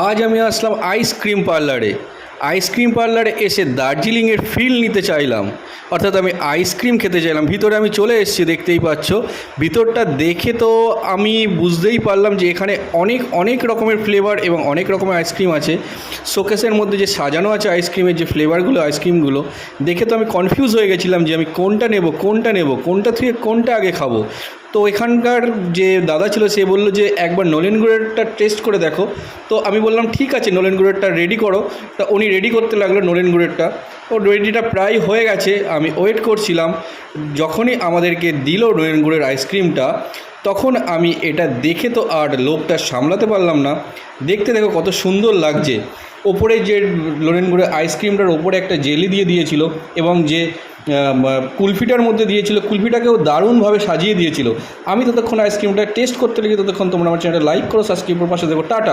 আজ আমি আসলাম আইসক্রিম পার্লারে এসে দার্জিলিংয়ের ফিল নিতে চাইলাম, অর্থাৎ আমি আইসক্রিম খেতে চাইলাম। ভিতরে আমি চলে এসেছি, দেখতেই পাচ্ছ। ভিতরটা দেখে তো আমি বুঝতেই পারলাম যে এখানে অনেক অনেক রকমের ফ্লেভার এবং অনেক রকমের আইসক্রিম আছে। শোকেসের মধ্যে যে সাজানো আছে আইসক্রিমের যে ফ্লেভারগুলো, আইসক্রিমগুলো দেখে তো আমি কনফিউজ হয়ে গেছিলাম যে আমি কোনটা নেব, কোনটা থেকে কোনটা আগে খাবো। তো এখানকার যে দাদা ছিল সে বললো যে একবার নলেন গুড়েরটা টেস্ট করে দেখো। তো আমি বললাম ঠিক আছে, নলেন গুড়েরটা রেডি করো। তা উনি রেডি করতে লাগলো নলেন গুড়েরটা। ও রেডিটা প্রায় হয়ে গেছে, আমি ওয়েট করছিলাম। যখনই আমাদেরকে দিল নলেন গুড়ের আইসক্রিমটা, তখন আমি এটা দেখে তো আর লোভটা সামলাতে পারলাম না। দেখতে দেখো কত সুন্দর লাগছে। ওপরে যে নলেন গুড়ের আইসক্রিমটার ওপরে একটা জেলি দিয়ে দিয়েছিল, এবং যে কুলফিটার মধ্যে দিয়েছিল, কুলফিটাকেও দারুণভাবে সাজিয়ে দিয়েছিল। আমি ততক্ষণ আইসক্রিমটা টেস্ট করতে লেগে, ততক্ষণ তোমরা আমার চ্যানেলটা লাইক করো, সাবস্ক্রাইব করো, পাশে দেখো। টাটা।